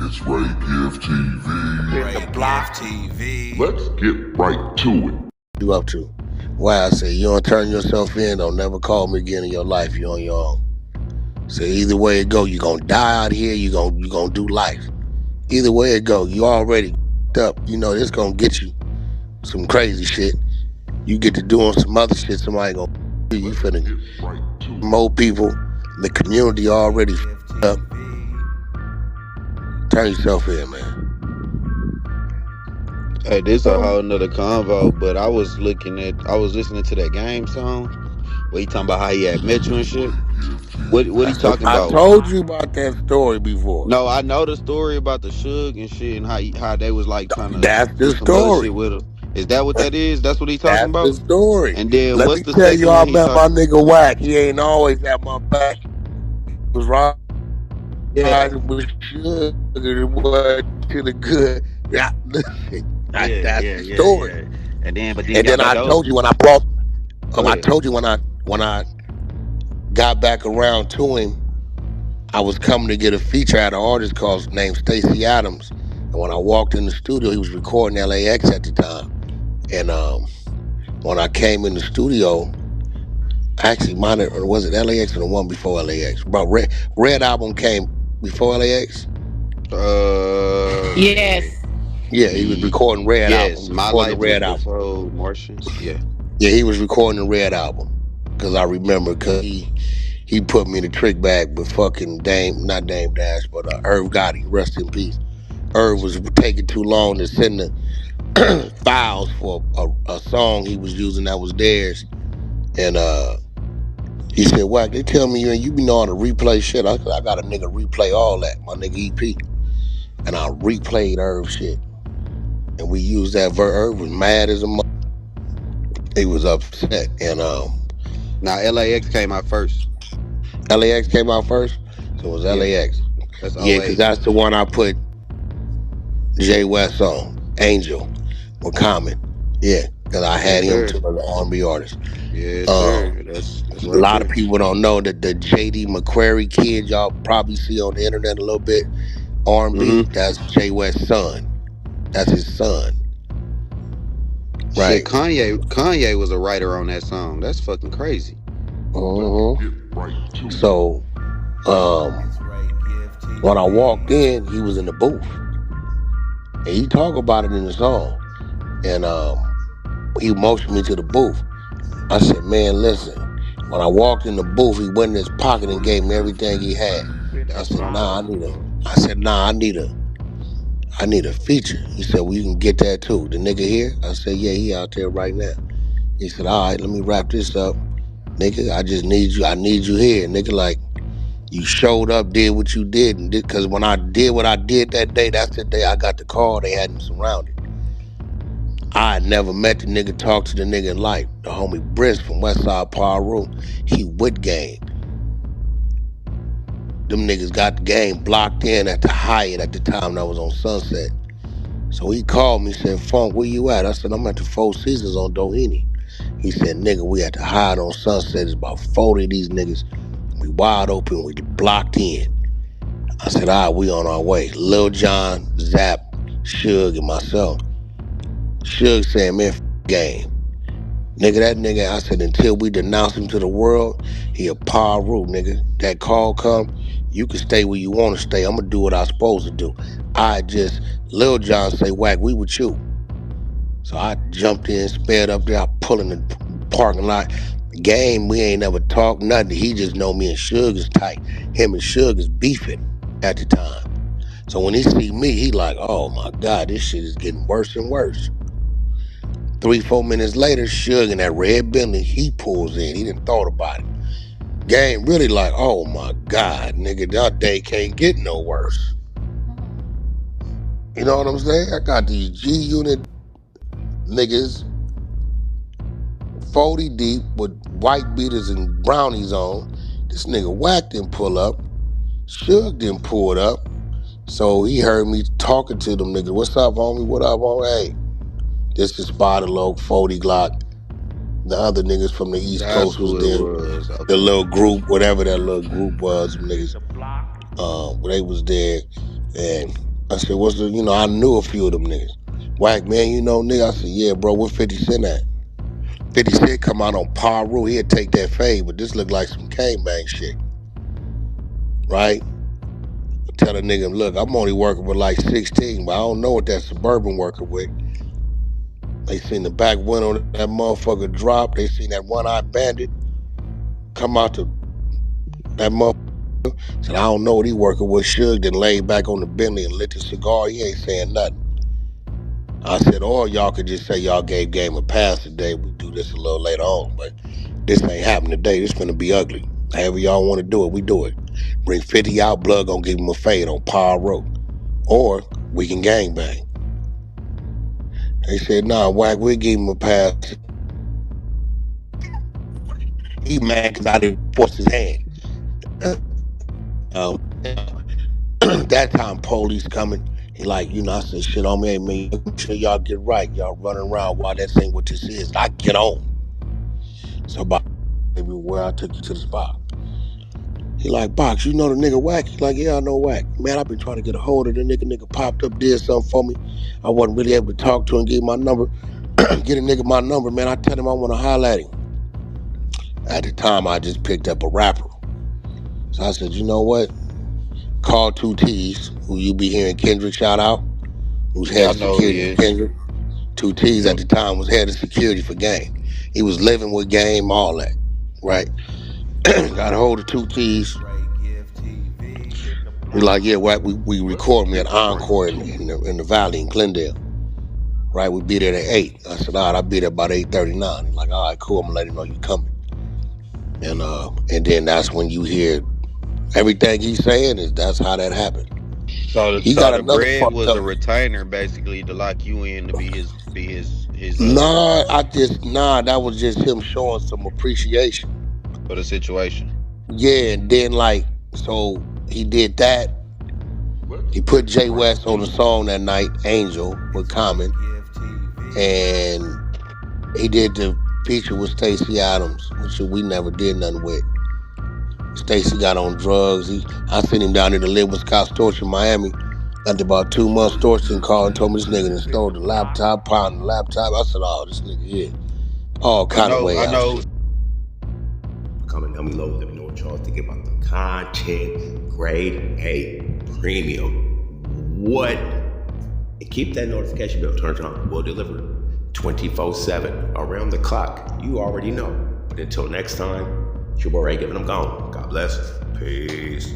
It's Ray Gift TV. Ray Gift TV. Let's get right to it. You up to? Why I say you don't turn yourself in, don't never call me again in your life. You're on your own. So either way it go, you gonna die out here. You gonna do life. Either way it go, you already up. You know this gonna get you some crazy shit. You get to doing some other shit. Somebody gonna you finna more people. The community already up. Turn yourself in, man. Hey, this a whole nother convo, but I was listening to that Game song where he talking about how he had met you and shit. What he talking about? I told you about that story before. No, I know the story about the Suge and shit and how they was like trying to That's do the some other story. shit with him. Is that what that is? That's what he talking That's about? the story. And then Let what's me the tell second you, one I he met my talking? nigga Wack. He ain't always at my back. He was right. Yeah. With sugar, it was to the good. Yeah, listen, that's the story. Yeah. And then I told you when I brought. I told you when I got back around to him, I was coming to get a feature at an artist named Stacey Adams. And when I walked in the studio, he was recording LAX at the time. And when I came in the studio, actually, mine was it LAX or the one before LAX? But Red album came before LAX. Yes. Yeah, he was recording Red album. Yes, My Life Red was before Martians. Yeah. Yeah, he was recording the Red album. Because I remember, because he put me in the trick bag with fucking not Dame Dash, but Irv Gotti, rest in peace. Irv was taking too long to send the files for a song he was using that was theirs. And he said, Wack, they tell me you be knowing how to replay shit. I got a nigga replay all that, my nigga EP. And I replayed Irv shit. And we used that Irv was mad as a mother. He was upset. And now LAX came out first. LAX came out first? So it was LAX. That's because that's the one I put Jay West on, Angel, or Common. Yeah, because I had him to an R&B artist. Yeah, sir. That's a lot of people don't know that the J.D. McQuarrie kid y'all probably see on the internet a little bit, R&B, that's Jay West's son. That's his son. Right. Shit, Kanye was a writer on that song. That's fucking crazy. So, when I walked in, he was in the booth. And he talked about it in the song. And he motioned me to the booth. I said, man, listen. When I walked in the booth, he went in his pocket and gave me everything he had. I said, I need a feature. He said, well, you can get that too. The nigga here? I said, yeah, he out there right now. He said, all right, let me wrap this up. Nigga, I just need you. I need you here. Nigga, like, you showed up, did what you did. And because when I did what I did that day, that's the day I got the call. They had him surrounded. I had never met the nigga, talked to the nigga in life. The homie Brisk from Westside PIRUS, he with game. Them niggas got the game blocked in at the Hyatt at the time that was on Sunset. So he called me, said, Funk, where you at? I said, I'm at the Four Seasons on Doheny. He said, nigga, we at the Hyatt on Sunset. It's about 40 of these niggas. We wide open, we blocked in. I said, all right, we on our way. Lil Jon, Zap, Suge, and myself. Suge said, man, game. Nigga, that nigga, I said, until we denounce him to the world, he a PIRUS, nigga. That call come, you can stay where you want to stay. I'm going to do what I'm supposed to do. Lil Jon say, Wack, we with you. So I jumped in, sped up there, I pull in the parking lot. Game, we ain't never talked, nothing. He just know me and Suge is tight. Him and Suge is beefing at the time. So when he see me, he like, oh my God, this shit is getting worse and worse. 3-4 minutes later, Suge in that red Bentley, he pulls in. He didn't thought about it. Game really like, oh my God, nigga, that day can't get no worse. You know what I'm saying? I got these G-Unit niggas 40 deep with white beaters and brownies on. This nigga Wack didn't pull up. Suge didn't pull it up. So he heard me talking to them niggas. What's up, homie? What up, homie? Hey, this is Spider Loc, 40 Glock. The other niggas from the East Coast was there. Okay. The little group, whatever that little group was, them niggas. They was there. And I said, what's the, I knew a few of them niggas. Wack, man, nigga? I said, yeah, bro, where 50 Cent at? 50 Cent come out on PIRUS, he'd take that fade, but this look like some cane bang shit. Right? I tell a nigga, look, I'm only working with like 16, but I don't know what that Suburban working with. They seen the back window of that motherfucker drop. They seen that one-eyed bandit come out to that motherfucker. Said, I don't know what he working with. Suge then laid back on the Bentley and lit the cigar. He ain't saying nothing. I said, or y'all could just say y'all gave Game a pass today. We do this a little later on, but this ain't happening today. This finna be ugly. However y'all want to do it, we do it. Bring 50 out, Blood gonna give him a fade on PIRUS. Or we can gangbang. They said, nah, Wack, we'll give him a pass. He mad because I didn't force his hand. That time police coming. He like, I said, shit on me, hey, man, make sure y'all get right. Y'all running around while that ain't what this is. I get on. So about everywhere I took you to the spot. He like, Box, you know the nigga Wack? He like, yeah, I know Wack. Man, I've been trying to get a hold of the nigga. Nigga popped up, did something for me. I wasn't really able to talk to him, give him my number. Get a nigga my number, man. I tell him I want to holler at him. At the time, I just picked up a rapper. So I said, you know what? Call 2 T's, who you be hearing Kendrick shout out, who's head of security for Kendrick. 2 T's at the time was head of security for Game. He was living with Game, all that, right? Got a hold of 2 T's. He like, yeah, Wack, we record me at Encore in the Valley in Glendale. Right, we be there at 8. I said, all right, I'll be there about 8:39. He's like, all right, cool, I'm gonna let him know you coming. And then that's when you hear everything he's saying that's how that happened. So He got the another bread was up. a retainer basically to lock you in to be his Nah, that was just him showing some appreciation for the situation. Yeah, and then so he did that. He put Jay West on the song that night, Angel, with Common. And he did the feature with Stacey Adams, which we never did nothing with. Stacey got on drugs. I sent him down there to live with Scott Storch in Miami. After about 2 months, Storch called and told me this nigga done stole the laptop, pawned the laptop. I said, oh, this nigga here. All kind of way out. I know. Come and help me load. Let me know what y'all think about the content. Grade A, premium. What? And keep that notification bell turned on. We'll deliver 24/7 around the clock. You already know. But until next time, it's your boy Ray giving them gone. God bless. Peace.